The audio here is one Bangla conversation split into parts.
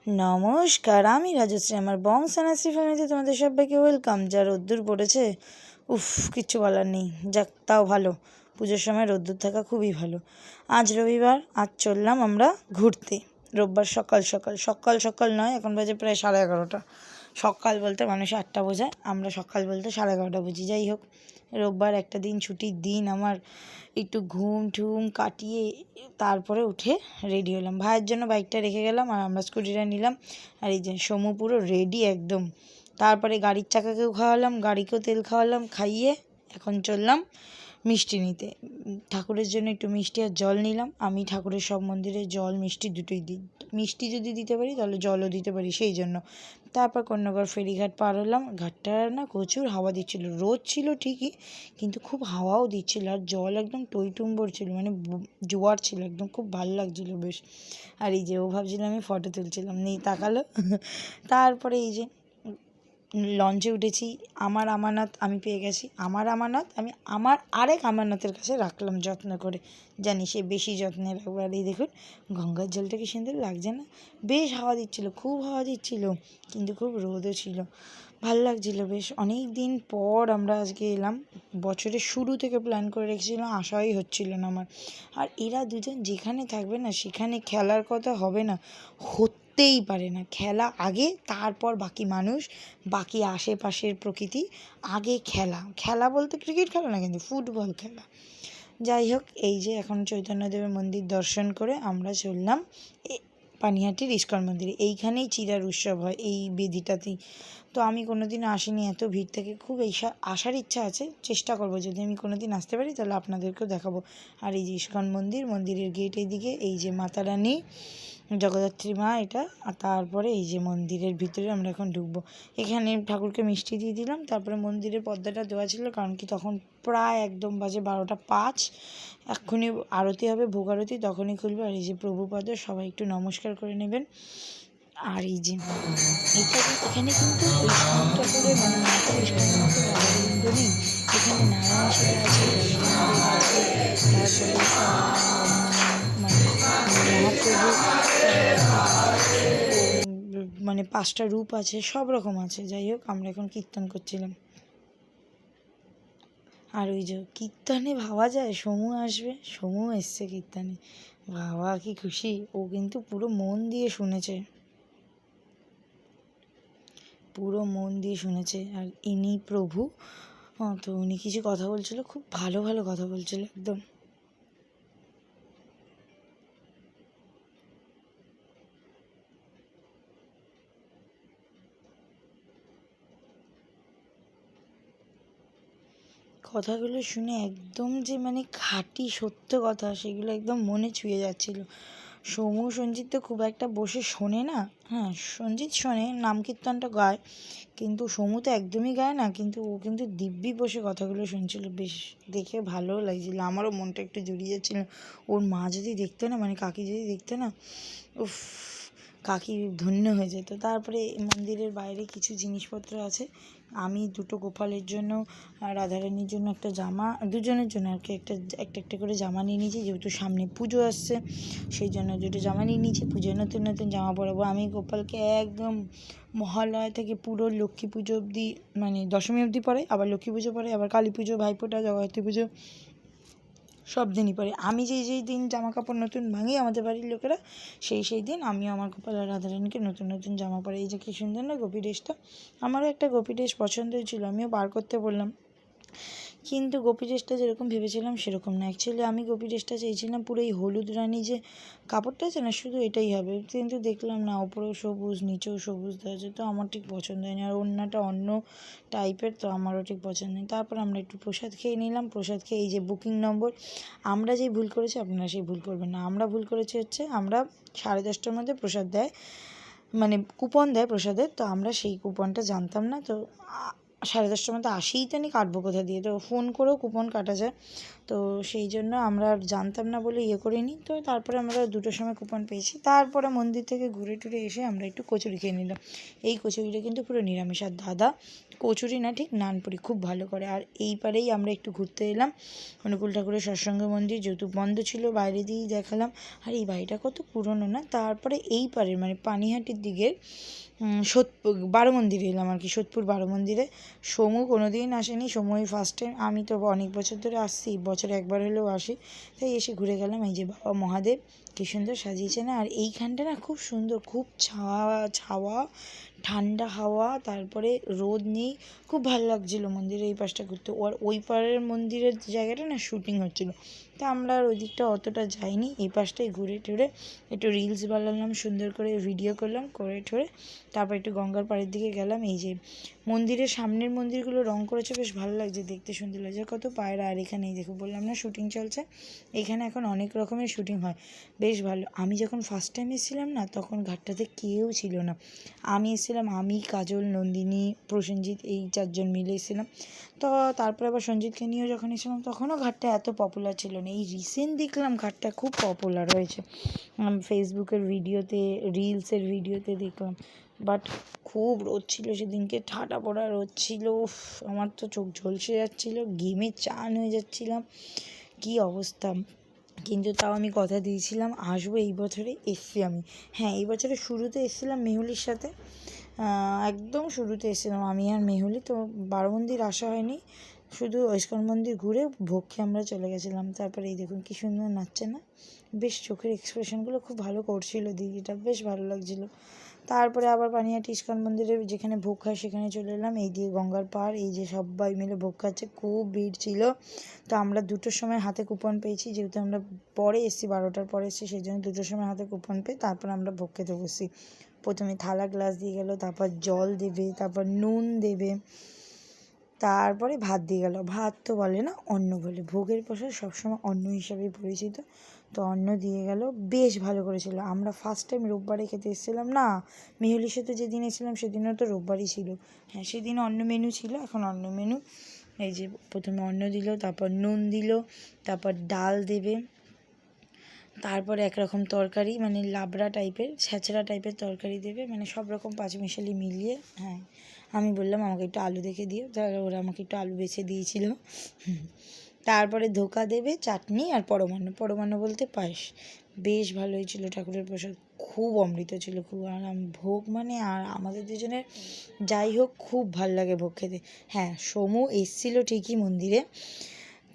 নমস্কার, আমি রাজশ্রী। আমার বংশানাশ্রী ফ্যামিলিতে তোমাদের সবাইকে ওয়েলকাম। যা রোদ্দুর পড়েছে, উফ, কিচ্ছু বলার নেই। যাক, তাও ভালো, পুজোর সময় রোদ্দুর থাকা খুবই ভালো। আজ রবিবার, আজ চললাম আমরা ঘুরতে। রোববার সকাল সকাল সকাল সকাল নয়, এখন বাজে প্রায় 11:30। সকাল বলতে মানুষ 8টা বোঝায়, আমরা সকাল বলতে 11:30 বুঝি। যাই হোক, রোববার একটা দিন, ছুটির দিন আমার। একটু ঘুম ঠুম কাটিয়ে তারপরে উঠে রেডি হলাম। ভাইয়ের জন্য বাইকটা রেখে গেলাম আর আমরা স্কুটিটা নিলাম। আর এই যে সমু পুরো রেডি একদম। তারপরে গাড়ির চাকাকেও খাওয়ালাম, গাড়িকেও তেল খাওয়ালাম, খাইয়ে এখন চললাম মিষ্টি নিতে। ঠাকুরের জন্য একটু মিষ্টি আর জল নিলাম। আমি ঠাকুরের সব মন্দিরে জল মিষ্টি দুটোই দিই। মিষ্টি যদি দিতে পারি তাহলে জলও দিতে পারি, সেই জন্য। তারপর কন্যাগড় ফেরিঘাট পার হলাম। ঘাটটা না প্রচুর হাওয়া দিচ্ছিল, রোদ ছিল ঠিকই, কিন্তু খুব হাওয়াও দিচ্ছিল। আর জল একদম টইটুম্বর ছিল, মানে জোয়ার ছিল একদম, খুব ভালো লাগছিল বেশ। আর এই যে ও ভাবছিল আমি ফটো তুলছিলাম, নেই তাকালো। তারপরে এই যে লঞ্চে উঠেছি। আমার আমানত আমি পেয়ে গেছি। আমার আমানত আমি আমার আরেক আমানতের কাছে রাখলাম যত্ন করে, জানি সে বেশি যত্নে রাখবো। আর এই দেখুন গঙ্গার জলটা কি সুন্দর লাগছে না? বেশ হাওয়া দিচ্ছিল, খুব হাওয়া দিচ্ছিল, কিন্তু খুব রোদও ছিল, ভাল লাগছিল বেশ। অনেক দিন পর আমরা আজকে এলাম। বছরের শুরু থেকে প্ল্যান করে রেখেছিলাম, আশাই হচ্ছিল না আমার। আর এরা দুজন যেখানে থাকবে না সেখানে খেলার কথা হবে না, হতেই পারে না। খেলা আগে, তারপর বাকি মানুষ, বাকি আশেপাশের প্রকৃতি, আগে খেলা। খেলা বলতে ক্রিকেট খেলা না, কিন্তু ফুটবল খেলা। যাই হোক, এই যে এখন চৈতন্যদেবের মন্দির দর্শন করে আমরা চললাম পানিহাটির ইস্কন মন্দিরে। এইখানেই চিরার উৎসব হয়, এই বেদিটাতেই। তো আমি কোনো দিন আসিনি, এত ভিড় থেকে খুব আসার ইচ্ছা আছে, চেষ্টা করব যদি আমি কোনো দিন আসতে পারি তাহলে আপনাদেরকেও দেখাবো। আর এই যে ইস্কন মন্দির, মন্দিরের গেট এইদিকে, এই যে মাতা রানী জগদ্ধাত্রী মা এটা। আর তারপরে এই যে মন্দিরের ভিতরে আমরা এখন ঢুকবো। এখানে ঠাকুরকে মিষ্টি দিয়ে দিলাম। তারপরে মন্দিরের পর্দাটা দেওয়া ছিল, কারণ কি তখন প্রায় একদম বাজে 12টা 5। এক্ষুনি আরতি হবে, ভোগ আরতি, তখনই খুলবে। আর এই যে প্রভুপাদ, সবাই একটু নমস্কার করে নেবেন। আর এই যে এখানে কিন্তু ইস্কন ঠাকুরের মানে মাতা ইস্কন ঠাকুর রাধাগোবিন্দ নেই, এখানে নারায়ণ সেবা আছে, বলরামদেব আছে, তারপরে মানে মহাপ্রভু মানে 5টা রূপ আছে, সব রকম আছে। যাই হোক, আমরা এখন কীর্তন করছিলাম। আর ওই যে কীর্তনে ভাবা যায় সমু আসবে, সমু এসছে কীর্তনে, বাবা কি খুশি! ও কিন্তু পুরো মন দিয়ে শুনেছে, পুরো মন দিয়ে শুনেছে। আর ইনি প্রভু, তো উনি কিছু কথা বলছিল, খুব ভালো ভালো কথা বলছিল একদম। কথাগুলো শুনে একদম যে মানে খাঁটি সত্য কথা, সেগুলো একদম মনে ছুঁয়ে যাচ্ছিল। সমু সঞ্জিত তো খুব একটা বসে শোনে না। হ্যাঁ, সঞ্জিত শোনে, নাম কীর্তনটা গায়, কিন্তু সমু তো একদমই গায় না। কিন্তু ও কিন্তু দিব্যি বসে কথাগুলো শুনছিল, বেশ দেখে ভালোও লাগছিল। আমারও মনটা একটু জুড়িয়ে যাচ্ছিল। ওর মা যদি দেখতো না, মানে কাকি যদি দেখতো না, উফ, কাকি ধন্য হয়ে যেত। তারপরে মন্দিরের বাইরে কিছু জিনিসপত্র আছে। আমি দুটো গোপালের জন্য আর রাধারানীর জন্য একটা জামা, দুজনের জন্য আর কি একটা একটা করে জামা নিয়ে নিয়েছি, যেহেতু সামনে পুজো আসছে, সেই জন্য দুটো জামা নিয়ে নিয়েছি। পুজোয় নতুন নতুন জামা পরাবো। আমি গোপালকে একদম মহালয়া থেকে পুরো লক্ষ্মী পুজো অবধি, মানে দশমী অবধি পরে, আবার লক্ষ্মী পুজো পরে, আবার কালী পুজো, ভাইফোঁটা, জগদ্ধাত্রী পুজো, সব দিনই পরে। আমি যেই দিন জামা কাপড় নতুন ভাঙি আমাদের বাড়ির লোকেরা, সেই দিন আমিও আমার গোপাল আর রাধারানীকে নতুন নতুন জামা পরে। এই যে কী সুন্দর না গোপী ড্রেসটা! আমারও একটা গোপী ড্রেস পছন্দ হয়েছিল, আমিও বার করতে বললাম, কিন্তু গোপী ড্রেসটা যেরকম ভেবেছিলাম সেরকম না। অ্যাকচুয়ালি আমি গোপী ড্রেসটা চেয়েছিলাম পুরো এই হলুদ রানী যে কাপড়টা আছে না, শুধু এটাই হবে, কিন্তু দেখলাম না, ওপরেও সবুজ নিচেও সবুজ দেওয়া আছে, তো আমার ঠিক পছন্দ হয়নি। আর ওড়নাটা অন্য টাইপের, তো আমারও ঠিক পছন্দ হয়নি। তারপর আমরা একটু প্রসাদ খেয়ে নিলাম। প্রসাদ খেয়ে এই যে বুকিং নম্বর, আমরা যেই ভুল করেছি আপনারা সেই ভুল করবেন না। আমরা ভুল করেছি হচ্ছে, আমরা 10:30টার মধ্যে প্রসাদ দেয়, মানে কুপন দেয় প্রসাদের, তো আমরা সেই কুপনটা জানতাম না। তো 10:30টার মধ্যে আসেই তো, কাটবো কোথা দিয়ে, তো ফোন করেও কুপন কাটা যায়। তো সেই জন্য আমরা আর জানতাম না বলে ইয়ে করিনি। তো তারপরে আমরা 2টোর সময় কুপন পেয়েছি। তারপরে মন্দির থেকে ঘুরে টুরে এসে আমরা একটু কচুরি খেয়ে নিলাম। এই কচুরিটা কিন্তু পুরো নিরামিষ, আর দাদা কচুরি না ঠিক নানপুরি খুব ভালো করে। আর এই পারেই আমরা একটু ঘুরতে এলাম অনুকূল ঠাকুরের সৎসঙ্গ মন্দির, যেহেতু বন্ধ ছিল বাইরে দিয়েই দেখালাম। আর এই বাড়িটা কত পুরনো না। তারপরে এই পারের মানে পানিহাটির দিকের সোদপুর বারো মন্দিরে এলাম আর কি, সোদপুর বারো মন্দিরে। সমু কোনো দিন আসেনি, সময় ফার্স্ট টাইম। আমি তো অনেক বছর ধরে আসছি, বছরে একবার হলেও আসি, তাই এসে ঘুরে গেলাম। এই যে বাবা মহাদেব কী সুন্দর সাজিয়েছে না। আর এইখানটা না খুব সুন্দর, খুব ছাওয়া ঠান্ডা হাওয়া, তারপরে রোদ নেই, খুব ভালো লাগছিলো মন্দিরের এই পাশটা ঘুরতে। আর ওই পাড়ের মন্দিরের জায়গাটা না শ্যুটিং হচ্ছিলো, তা আমরা আর ওই দিকটা অতটা যাইনি। এই পাশটাই ঘুরে টুরে একটু রিলস বানালাম, সুন্দর করে ভিডিও করলাম, করে ঠরে তারপর একটু গঙ্গার পাড়ের দিকে গেলাম। এই যে মন্দিরের সামনের মন্দিরগুলো রং করেছে, বেশ ভালো লাগছে দেখতে, সুন্দর লাগছে, কত পায়রা। আর এখানে এই দেখো বললাম না শ্যুটিং চলছে, এখানে এখন অনেক রকমের শ্যুটিং হয়, বেশ ভালো। আমি যখন ফার্স্ট টাইম এসেছিলাম না, তখন ঘাটটাতে কেউ ছিল না। আমি এসেছিলাম, আমি, কাজল, নন্দিনী, প্রসেনজিৎ, এই 4জন মিলে এসেছিলাম। তো তারপরে আবার সঞ্জিতকে নিয়েও যখন এসেছিলাম, তখনও ঘাটটা এত পপুলার ছিল না। এই রিসেন্ট দেখলাম ঘাটটা খুব পপুলার হয়েছে, ফেসবুকের ভিডিওতে, রিলসের ভিডিওতে দেখলাম। বাট খুব রোদ ছিল সেদিনকে, ঠাটা পড়া রোদ ছিল, আমার তো চোখ ঝলসে যাচ্ছিলো, ঘেমে চান হয়ে যাচ্ছিলাম, কী অবস্থা। কিন্তু তাও আমি কথা দিয়েছিলাম আসবো এই বছরে, এসছি আমি। হ্যাঁ, এই বছরের শুরুতে এসেছিলাম মেহুলির সাথে, একদম শুরুতে এসেছিলাম আমি আর মেহুলি। তো বারো মন্দির আসা হয়নি, শুধু ইস্কন মন্দির ঘুরে ভোগ খেয়ে আমরা চলে গেছিলাম। তারপরে এই দেখুন কী সুন্দর নাচছে না, বেশ চোখের এক্সপ্রেশনগুলো খুব ভালো করছিল দিদিটা, বেশ ভালো লাগছিলো। তারপরে আবার পানিহাটি ইস্কন মন্দিরে যেখানে ভোগ খায় সেখানে চলে এলাম। এই দিয়ে গঙ্গার পাড়, এই যে সবাই মিলে ভোগ খাচ্ছে, খুব ভিড় ছিল। তো আমরা 2টোর সময় হাতে কুপন পেয়েছি, যেহেতু আমরা পরে এসেছি, 12টার পরে এসেছি, সেই জন্য 2টোর সময় হাতে কুপন পেয়ে তারপর আমরা ভোগ খেতে বসি। প্রথমে থালা গ্লাস দিয়ে গেলো, তারপর জল দেবে, তারপর নুন দেবে, তারপরে ভাত দিয়ে গেল। ভাত তো বলে না, অন্ন বলে, ভোগের প্রসাদ সবসময় অন্ন হিসাবেই পরিচিত। তো অন্ন দিয়ে গেল, বেশ ভালো করেছিল। আমরা ফার্স্ট টাইম রোববারে খেতে এসেছিলাম না, মেহুলির সাথে যেদিন এসেছিলাম সেদিনও তো রোববারই ছিল। হ্যাঁ, সেদিন অন্য মেনু ছিল, এখন অন্য মেনু। এই যে প্রথমে অন্ন দিল, তারপর নুন দিল, তারপর ডাল দেবে, তারপর একরকম তরকারি, মানে লাবড়া টাইপের, ছ্যাঁচড়া টাইপের তরকারি দেবে, মানে সব রকম পাঁচমিশালি মিলিয়ে। হ্যাঁ, আমি বললাম আমাকে একটু আলু দেখে দিও, তাহলে ওরা আমাকে একটু আলু বেছে দিয়েছিল। তারপরে ধোকা দেবে, চাটনি আর পরমান্ন, পরমান্ন বলতে পায়েস, বেশ ভালো হয়েছিল ঠাকুরের প্রসাদ, খুব অমৃত ছিল, খুব আরাম ভোগ মানে। আর আমাদের দুজনের যাই হোক খুব ভাল লাগে ভোগ খেতে। হ্যাঁ, সমু এসছিল ঠিকই মন্দিরে,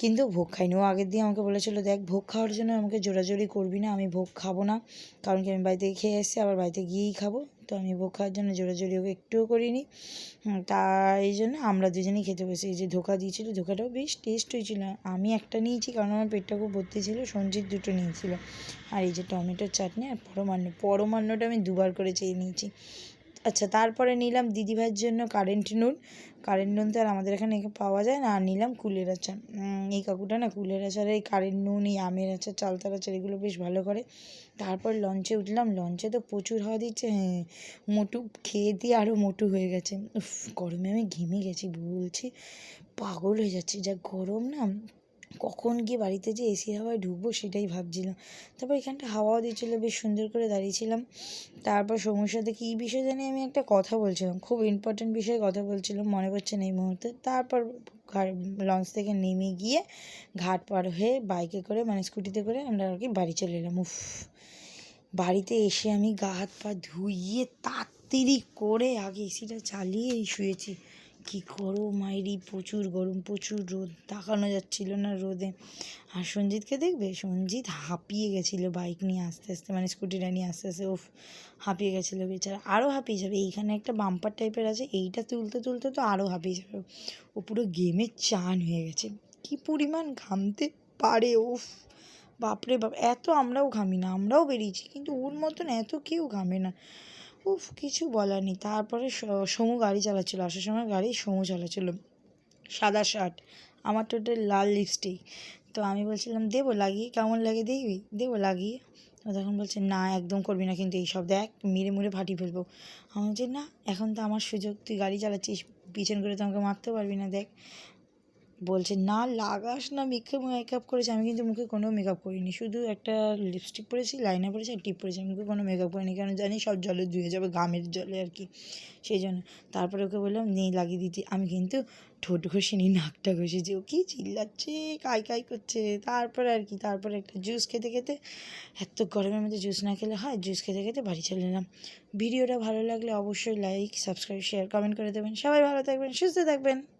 কিন্তু ভোগ খাইনি। ও আগের দিন আমাকে বলেছিল, দেখ ভোগ খাওয়ার জন্য আমাকে জোরাজোরি করবি না, আমি ভোগ খাবো না, কারণ কি আমি বাড়ি থেকে খেয়ে এসেছি, আবার বাড়িতে গিয়েই খাবো। তো আমি ভোগ খাওয়ার জন্য জোরাজোরি ওকে একটুও করিনি। তাই জন্য আমরা দুজনেই খেতে বসে। এই যে ধোকা দিয়েছিল, ধোকাটাও বেশ টেস্ট হয়েছিল। আমি একটা নিয়েছি কারণ আমার পেটটা খুব ভর্তি ছিল, সঞ্জিত 2টো নিয়েছিল। আর এই যে টমেটোর চাটনি আর পরমান্ন, পরমান্নটা আমি 2বার করে চেয়ে নিয়েছি। আচ্ছা, তারপরে নিলাম দিদিভাইয়ের জন্য কারেন্ট নুন, কারেন্ট নুন তো আর আমাদের এখানে পাওয়া যায় না। আর নিলাম কুলের আচার, এই কাকুটা না কুলের আচার, এই কারেন্ট নুন, এই আমের আচার, চালতার আচার, এগুলো বেশ ভালো করে। তারপর লঞ্চে উঠলাম, লঞ্চে তো প্রচুর হাওয়া দিচ্ছে। হ্যাঁ, মোটু খেয়ে দিয়ে আরও মোটু হয়ে গেছে। উফ, গরমে আমি ঘেমে গেছি, বলছি পাগল হয়ে যাচ্ছি, যা গরম না। কখন গিয়ে বাড়িতে যে এসি হাওয়ায় ঢুকবো সেটাই ভাবছিলাম। তারপর এখানটা হাওয়াও দিচ্ছিলো, বেশ সুন্দর করে দাঁড়িয়েছিলাম। তারপর সমুর সাথে কী বিষয় জানি আমি একটা কথা বলছিলাম, খুব ইম্পর্টেন্ট বিষয়ে কথা বলছিলাম, মনে পড়ছে না এই মুহূর্তে। তারপর লঞ্চ থেকে নেমে গিয়ে ঘাট পার হয়ে বাইকে করে, মানে স্কুটিতে করে আমরা আর কি বাড়ি চলে এলাম। উফ, বাড়িতে এসে আমি গা হাত পা ধুইয়ে তাড়াতাড়ি করে আগে এসিটা চালিয়েই শুয়েছি। কী গরম মাইরি, প্রচুর গরম, প্রচুর রোদ, তাকানো যাচ্ছিল না রোদে। আর সঞ্জিতকে দেখবে, সঞ্জিত হাঁপিয়ে গেছিলো বাইক নিয়ে আস্তে আস্তে, মানে স্কুটিটা নিয়ে আস্তে আস্তে, উফ হাঁপিয়ে গেছিলো বেচারা, আরও হাঁপিয়ে যাবে। এইখানে একটা বাম্পার টাইপের আছে, এইটা তুলতে তুলতে তো আরও হাঁপিয়ে যাবে। ও পুরো ঘেমে চান হয়ে গেছে, কী পরিমাণ ঘামতে পারে, উফ বাপরে বাপ। এত আমরাও ঘামি না, আমরাও বেরিয়েছি, কিন্তু ওর মতন এত কেউ ঘামে না। উফ, কিছু বলার নেই। তারপরে সমু গাড়ি চালাচ্ছিলো, আসার সময় গাড়ি সমু চালাচ্ছিলো, সাদা শার্ট, আমার টোটাল লাল লিপস্টিক। তো আমি বলছিলাম দেবো লাগিয়ে, কেমন লাগে দেখবি, দেবো লাগিয়ে। ও তখন বলছে না একদম করবি না, কিন্তু এইসব দেখ মেরে মুড়ে ফাটিয়ে ফেলবো। আমি বলছি না, এখন তো আমার সুযোগ, তুই গাড়ি চালাচ্ছিস, পিছন করে তো আমাকে মারতেও পারবি না, দেখ। বলছে না লাগাস না, মেকআপ করেছি। আমি কিন্তু মুখে কোনো মেকআপ করিনি, শুধু একটা লিপস্টিক পরেছি, লাইনার পরেছি আর টিপ পরেছি, মুখে কোনো মেকআপ করিনি, কারণ জানি সব জলে ধুয়ে যাবে, ঘামের জলে আর কি, সেই জন্য। তারপরে ওকে বললাম নেই লাগিয়ে দিতে, আমি কিন্তু ঠোঁট ঘষিনি, নাকটা ঘষেছি। ও কি চিল্লাচ্ছে, কাই কাই করছে। তারপরে আর কি, তারপরে একটা জুস খেতে খেতে, এত গরমের মধ্যে জুস না খেলে হয়, জুস খেতে খেতে বাড়ি চলে এলাম। ভিডিওটা ভালো লাগলে অবশ্যই লাইক, সাবস্ক্রাইব, শেয়ার, কমেন্ট করে দেবেন। সবাই ভালো থাকবেন, সুস্থ থাকবেন।